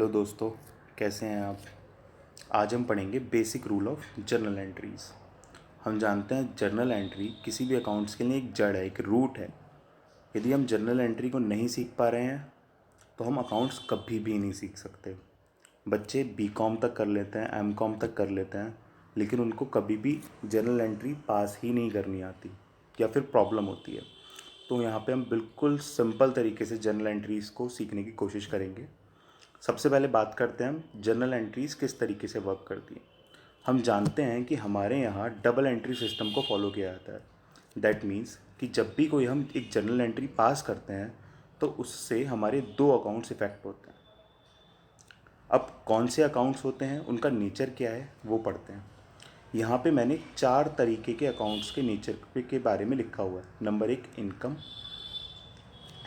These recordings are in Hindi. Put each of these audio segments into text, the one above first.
हेलो दोस्तों, कैसे हैं आप। आज हम पढ़ेंगे basic rule of journal entries. हम जानते हैं जर्नल एंट्री किसी भी अकाउंट्स के लिए एक जड़ है, एक रूट है। यदि हम जर्नल एंट्री को नहीं सीख पा रहे हैं तो हम अकाउंट्स कभी भी नहीं सीख सकते। बच्चे बीकॉम तक कर लेते हैं, एमकॉम तक कर लेते हैं, लेकिन उनको कभी भी जर्नल एंट्री पास ही नहीं करनी आती या फिर प्रॉब्लम होती है। तो यहाँ पे हम बिल्कुल सिंपल तरीके से जर्नल एंट्रीज़ को सीखने की कोशिश करेंगे। सबसे पहले बात करते हैं हम जर्नल एंट्रीज़ किस तरीके से वर्क करती हैं। हम जानते हैं कि हमारे यहाँ डबल एंट्री सिस्टम को फॉलो किया जाता है। दैट मीन्स कि जब भी कोई हम एक जर्नल एंट्री पास करते हैं तो उससे हमारे दो अकाउंट्स इफेक्ट होते हैं। अब कौन से अकाउंट्स होते हैं, उनका नेचर क्या है, वो पढ़ते हैं। यहाँ पे मैंने 4 तरीके के अकाउंट्स के नेचर के बारे में लिखा हुआ है। नंबर 1 इनकम,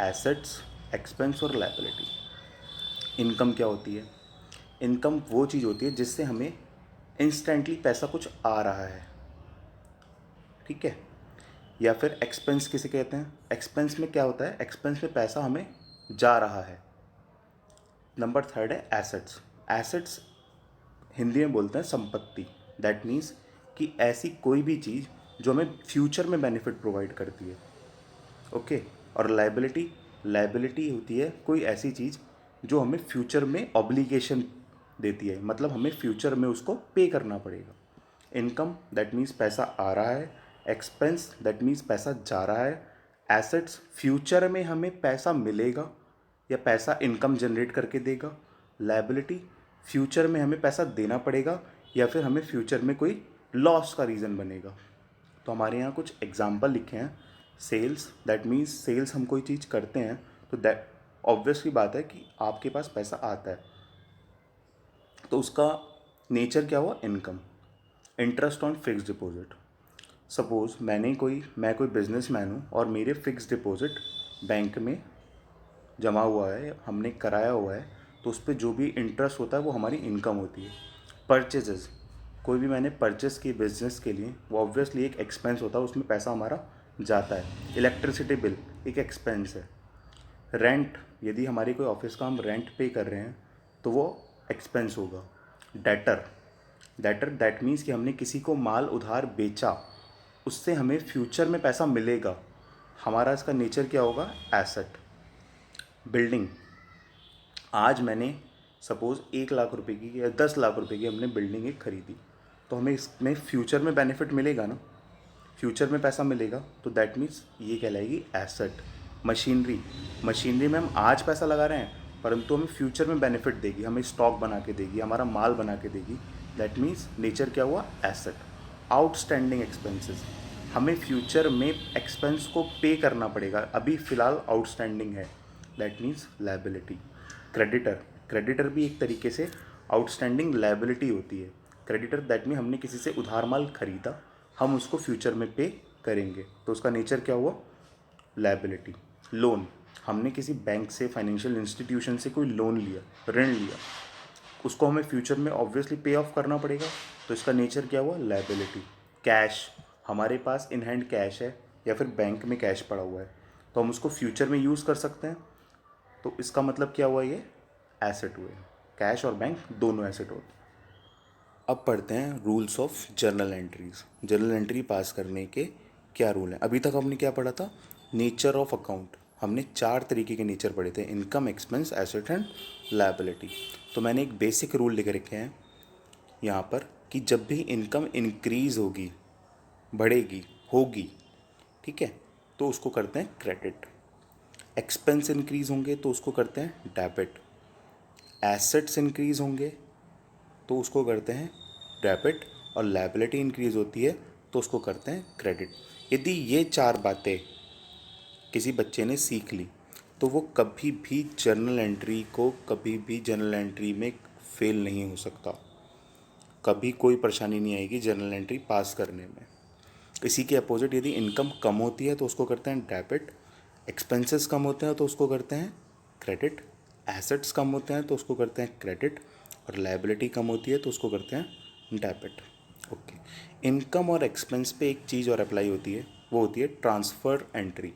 एसेट्स, एक्सपेंस और लायबिलिटी। इनकम क्या होती है? इनकम वो चीज़ होती है जिससे हमें इंस्टेंटली पैसा कुछ आ रहा है, ठीक है। या फिर एक्सपेंस किसे कहते हैं? एक्सपेंस में क्या होता है? एक्सपेंस में पैसा हमें जा रहा है। नंबर 3 है एसेट्स। एसेट्स हिंदी में बोलते हैं संपत्ति। दैट मीन्स कि ऐसी कोई भी चीज़ जो हमें फ्यूचर में बेनिफिट प्रोवाइड करती है, ओके। और लायबिलिटी, लायबिलिटी होती है कोई ऐसी चीज़ जो हमें फ्यूचर में ऑब्लिगेशन देती है, मतलब हमें फ्यूचर में उसको पे करना पड़ेगा। इनकम दैट मीन्स पैसा आ रहा है, एक्सपेंस दैट मीन्स पैसा जा रहा है, एसेट्स फ्यूचर में हमें पैसा मिलेगा या पैसा इनकम जनरेट करके देगा, लायबिलिटी फ्यूचर में हमें पैसा देना पड़ेगा या फिर हमें फ्यूचर में कोई लॉस का रीज़न बनेगा। तो हमारे यहाँ कुछ एग्जाम्पल लिखे हैं। सेल्स दैट मीन्स सेल्स हम कोई चीज़ करते हैं तो दैट ऑब्वियस की बात है कि आपके पास पैसा आता है, तो उसका नेचर क्या हुआ? Income. Interest on fix deposit. Suppose मैं कोई बिजनेसमैन हूँ और मेरे फिक्स डिपॉजिट बैंक में जमा हुआ है, हमने कराया हुआ है, तो उस पर जो भी इंटरेस्ट होता है वो हमारी इनकम होती है। परचेजेस, कोई भी मैंने परचेस की बिजनेस के लिए, वो ऑब्वियसली एक एक्सपेंस होता है, उसमें पैसा हमारा जाता है। इलेक्ट्रिसिटी बिल एक एक्सपेंस है। रेंट, यदि हमारी कोई ऑफिस का हम रेंट पे कर रहे हैं तो वो एक्सपेंस होगा। डेटर, डेटर दैट मीन्स कि हमने किसी को माल उधार बेचा, उससे हमें फ्यूचर में पैसा मिलेगा, हमारा इसका नेचर क्या होगा? एसेट। बिल्डिंग, आज मैंने सपोज़ 1 लाख रुपए की या 10 लाख रुपए की हमने बिल्डिंग एक खरीदी, तो हमें इसमें फ्यूचर में बेनिफिट मिलेगा ना, फ्यूचर में पैसा मिलेगा, तो दैट मीन्स ये कहलाएगी एसेट। मशीनरी, मशीनरी में हम आज पैसा लगा रहे हैं परंतु हमें फ्यूचर में बेनिफिट देगी, हमें स्टॉक बना के देगी, हमारा माल बना के देगी। दैट मीन्स नेचर क्या हुआ? एसेट। आउटस्टैंडिंग एक्सपेंसेस, हमें फ्यूचर में एक्सपेंस को पे करना पड़ेगा, अभी फ़िलहाल आउटस्टैंडिंग है। That means liability. Creditor, creditor भी एक तरीके से आउटस्टैंडिंग लायबिलिटी होती है। क्रेडिटर दैट मीन हमने किसी से उधार माल खरीदा, हम उसको फ्यूचर में पे करेंगे, तो उसका नेचर क्या हुआ? लायबिलिटी। लोन, हमने किसी बैंक से, फाइनेंशियल इंस्टीट्यूशन से कोई लोन लिया, ऋण लिया, उसको हमें फ्यूचर में ऑब्वियसली पे ऑफ करना पड़ेगा, तो इसका नेचर क्या हुआ? लायबिलिटी। कैश, हमारे पास इन हैंड कैश है या फिर बैंक में कैश पड़ा हुआ है, तो हम उसको फ्यूचर में यूज़ कर सकते हैं, तो इसका मतलब क्या हुआ? ये एसेट हुए। कैश और बैंक दोनों एसेट होते हैं। अब पढ़ते हैं rules of journal entries. Journal entry पास करने के क्या रूल हैं? अभी तक हमने क्या पढ़ा था? Nature of account. हमने 4 तरीके के नेचर पढ़े थे, income, expense, asset and liability. तो मैंने एक बेसिक रूल लिख रखे हैं यहाँ पर कि जब भी इनकम इंक्रीज़ होगी, बढ़ेगी, होगी, ठीक है, तो उसको करते हैं क्रेडिट। एक्सपेंस इंक्रीज़ होंगे तो उसको करते हैं डेबिट। एसेट्स इंक्रीज़ होंगे तो उसको करते हैं डेबिट, और लायबिलिटी इंक्रीज़ होती है तो उसको करते हैं क्रेडिट। यदि ये 4 बातें किसी बच्चे ने सीख ली तो वो कभी भी जर्नल एंट्री में फेल नहीं हो सकता। कभी कोई परेशानी नहीं आएगी जर्नल एंट्री पास करने में। इसी के अपोजिट यदि इनकम कम होती है तो उसको करते हैं डेबिट, एक्सपेंसेस कम होते हैं तो उसको करते हैं क्रेडिट, एसेट्स कम होते हैं तो उसको करते हैं क्रेडिट, और लायबिलिटी कम होती है तो उसको करते हैं डेबिट। ओके। इनकम और एक्सपेंस पे एक चीज़ और अप्लाई होती है, वो होती है transfer entry,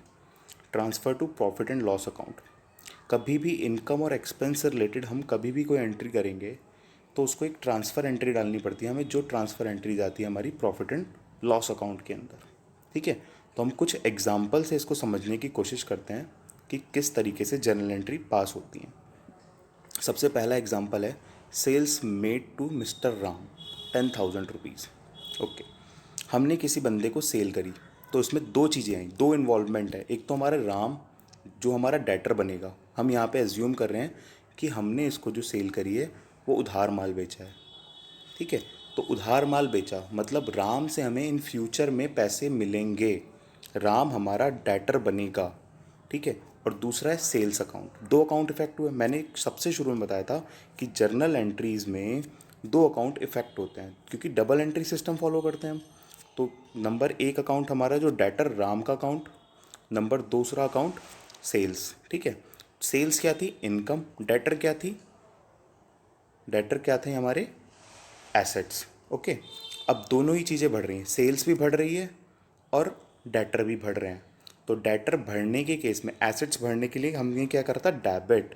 transfer to profit and loss account. कभी भी इनकम और एक्सपेंस से रिलेटेड हम कभी भी कोई एंट्री करेंगे तो उसको एक ट्रांसफ़र एंट्री डालनी पड़ती है हमें, जो ट्रांसफ़र एंट्री जाती है हमारी प्रॉफिट एंड लॉस अकाउंट के अंदर। ठीक है, तो हम कुछ एग्जाम्पल से इसको समझने की कोशिश करते हैं कि किस तरीके से जर्नल एंट्री पास होती हैं। सबसे पहला एग्जाम्पल है sales made to mister Ram 10,000 rupees. Okay, हमने किसी बंदे को सेल करी तो इसमें दो चीज़ें आई, दो इन्वॉल्वमेंट है। एक तो हमारा राम जो हमारा डेटर बनेगा, हम यहाँ पे एज्यूम कर रहे हैं कि हमने इसको जो सेल करी है वो उधार माल बेचा है। ठीक है, तो उधार माल बेचा मतलब राम से हमें इन फ्यूचर में पैसे मिलेंगे, राम हमारा डेटर बनेगा। ठीक है, और दूसरा है सेल्स अकाउंट। दो अकाउंट इफेक्ट हुए। मैंने सबसे शुरू में बताया था कि जर्नल एंट्रीज़ में दो अकाउंट इफेक्ट होते हैं क्योंकि डबल एंट्री सिस्टम फॉलो करते हैं हम। तो नंबर एक अकाउंट हमारा जो डेटर राम का अकाउंट, नंबर दूसरा अकाउंट सेल्स। ठीक है, सेल्स क्या थी? इनकम। डेटर क्या थी? डेटर क्या थे हमारे? एसेट्स। ओके, अब दोनों ही चीज़ें बढ़ रही हैं, सेल्स भी बढ़ रही है और डेटर भी बढ़ रहे हैं। तो डेटर बढ़ने के केस में एसेट्स बढ़ने के लिए हमने क्या करा था? डेबिट।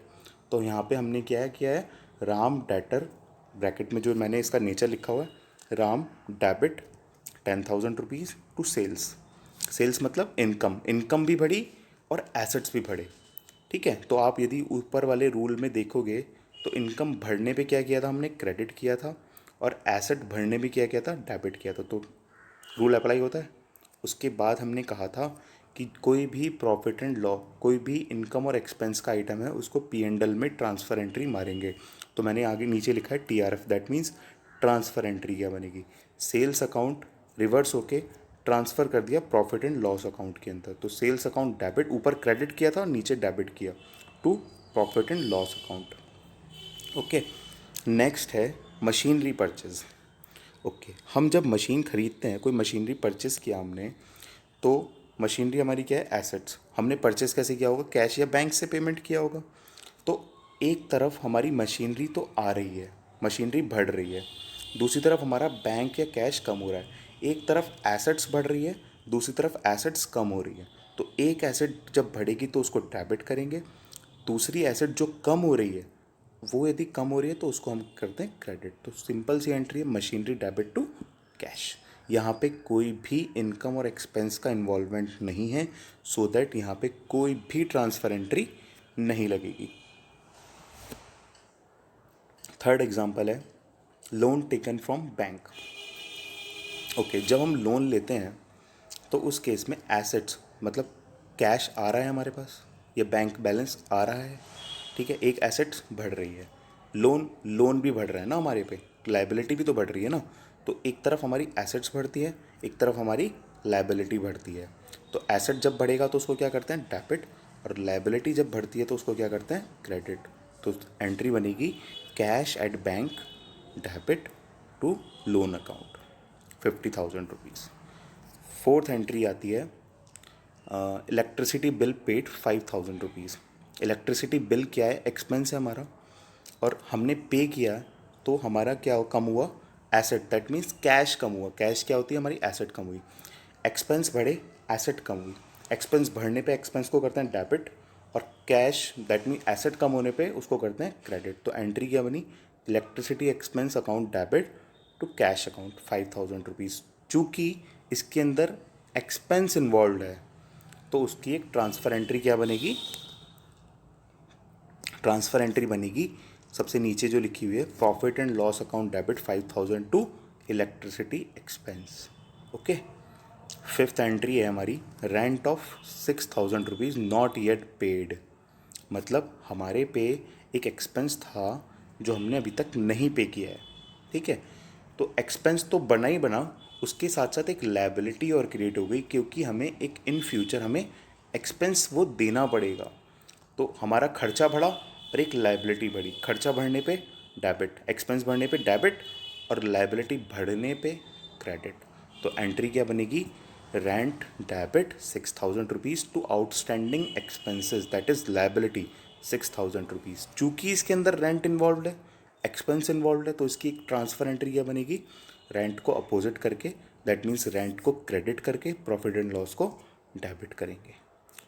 तो यहाँ पे हमने क्या किया है? राम डेटर, ब्रैकेट में जो मैंने इसका नेचर लिखा हुआ है, Ram debit 10,000 rupees to sales. Sales मतलब इनकम, इनकम भी बढ़ी और एसेट्स भी बढ़े। ठीक है, तो आप यदि ऊपर वाले रूल में देखोगे तो इनकम बढ़ने पे क्या किया था हमने? क्रेडिट किया था, और एसेट बढ़ने में क्या किया था? डेबिट किया था। तो रूल अप्लाई होता है। उसके बाद हमने कहा था कि कोई भी प्रॉफिट एंड लॉ, कोई भी इनकम और एक्सपेंस का आइटम है उसको पी एंड एल में ट्रांसफ़र एंट्री मारेंगे। तो मैंने आगे नीचे लिखा है T R F, that means transfer entry क्या बनेगी? सेल्स अकाउंट रिवर्स होके ट्रांसफ़र कर दिया प्रॉफिट एंड लॉस अकाउंट के अंदर। तो सेल्स अकाउंट डेबिट, ऊपर क्रेडिट किया था और नीचे डेबिट किया to profit and loss account. Okay, next है मशीनरी परचेज। ओके, हम जब मशीन ख़रीदते हैं, कोई मशीनरी परचेज़ किया हमने, तो मशीनरी हमारी क्या है? एसेट्स। हमने परचेज़ कैसे किया होगा? कैश या बैंक से पेमेंट किया होगा। तो एक तरफ हमारी मशीनरी तो आ रही है, मशीनरी बढ़ रही है, दूसरी तरफ हमारा बैंक या कैश कम हो रहा है। एक तरफ एसेट्स बढ़ रही है, दूसरी तरफ एसेट्स कम हो रही है। तो एक एसेट जब बढ़ेगी तो उसको डेबिट करेंगे, दूसरी एसेट जो कम हो रही है वो यदि कम हो रही है तो उसको हम करते हैं क्रेडिट। तो सिंपल सी एंट्री है मशीनरी डेबिट टू कैश। यहाँ पे कोई भी इनकम और एक्सपेंस का इन्वॉल्वमेंट नहीं है, सो दैट यहाँ पे कोई भी ट्रांसफ़र एंट्री नहीं लगेगी। थर्ड एग्जांपल है loan taken from bank. Okay, जब हम लोन लेते हैं तो उस केस में एसेट्स मतलब कैश आ रहा है हमारे पास या बैंक बैलेंस आ रहा है। ठीक है, एक एसेट्स बढ़ रही है, लोन लोन भी बढ़ रहा है ना हमारे पे, लाइबिलिटी भी तो बढ़ रही है ना। तो एक तरफ हमारी एसेट्स बढ़ती है, एक तरफ हमारी लाइबिलिटी बढ़ती है। तो एसेट जब बढ़ेगा तो उसको क्या करते हैं? डेबिट, और लाइबिलिटी जब बढ़ती है तो उसको क्या करते हैं? क्रेडिट। तो एंट्री बनेगी cash at bank debit to loan account 50,000 rupees. Fourth entry आती है electricity bill paid 5,000 rupees. Electricity bill क्या है? एक्सपेंस है हमारा, और हमने पे किया तो हमारा क्या कम हुआ? एसेट, दैट मीन्स कैश कम हुआ। कैश क्या होती है हमारी? एसेट कम हुई। एक्सपेंस बढ़े, एसेट कम हुई। एक्सपेंस बढ़ने पे एक्सपेंस को करते हैं डेबिट, और कैश दैट मीन एसेट कम होने पे उसको करते हैं क्रेडिट। तो एंट्री क्या बनी? Electricity expense account debit to cash account 5,000 rupees. चूँकि इसके अंदर एक्सपेंस इन्वॉल्व है तो उसकी एक ट्रांसफ़र एंट्री क्या बनेगी? ट्रांसफ़र एंट्री बनेगी सबसे नीचे जो लिखी हुई है, profit and loss account debit 5,000 to electricity expense. Okay, fifth entry है हमारी rent of 6,000 rupees not yet paid. मतलब हमारे पे एक एक्सपेंस था जो हमने अभी तक नहीं पे किया है। ठीक है, तो एक्सपेंस तो बना ही बना, उसके साथ साथ एक लायबिलिटी और क्रिएट हो गई क्योंकि हमें एक इन फ्यूचर हमें एक्सपेंस वो देना पड़ेगा। तो हमारा खर्चा बढ़ा और एक लायबिलिटी बढ़ी। खर्चा बढ़ने पे डेबिट, एक्सपेंस बढ़ने पे डेबिट, और लायबिलिटी बढ़ने पे क्रेडिट। तो एंट्री क्या बनेगी? Rent debit 6,000 rupees to outstanding expenses that is liability 6,000 rupees. चूँकि इसके अंदर रेंट इन्वॉल्व है, एक्सपेंस इन्वॉल्व है, तो इसकी एक ट्रांसफ़र एंट्री क्या बनेगी? रेंट को अपोजिट करके, दैट मीन्स रेंट को क्रेडिट करके प्रॉफिट एंड लॉस को डेबिट करेंगे।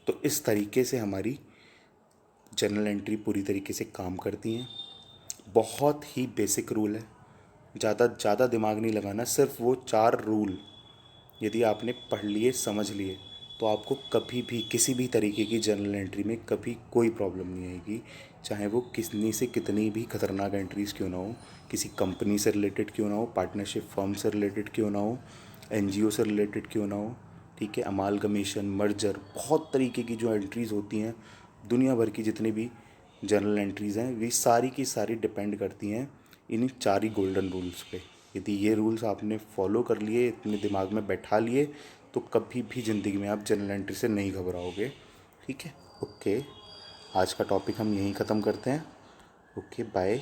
तो इस तरीके से हमारी जर्नल एंट्री पूरी तरीके से काम करती हैं। बहुत ही बेसिक रूल है, ज़्यादा दिमाग नहीं लगाना। सिर्फ वो 4 रूल यदि आपने पढ़ लिए, समझ लिए, तो आपको कभी भी किसी भी तरीके की जर्नल एंट्री में कभी कोई प्रॉब्लम नहीं आएगी। चाहे वो कितनी से कितनी भी खतरनाक एंट्रीज़ क्यों ना हो, किसी कंपनी से रिलेटेड क्यों ना हो, पार्टनरशिप फर्म से रिलेटेड क्यों ना हो, एनजीओ से रिलेटेड क्यों ना हो, ठीक है, अमालगमेशन, मर्जर, बहुत तरीके की जो एंट्रीज़ होती हैं, दुनिया भर की जितनी भी जर्नल एंट्रीज़ हैं, वे सारी की सारी डिपेंड करती हैं इन 4 ही गोल्डन रूल्स पे। यदि ये रूल्स आपने फॉलो कर लिए, इतने दिमाग में बैठा लिए, तो कभी भी ज़िंदगी में आप जर्नल एंट्री से नहीं घबराओगे। ठीक है, ओके, आज का टॉपिक हम यहीं ख़त्म करते हैं। Okay, bye.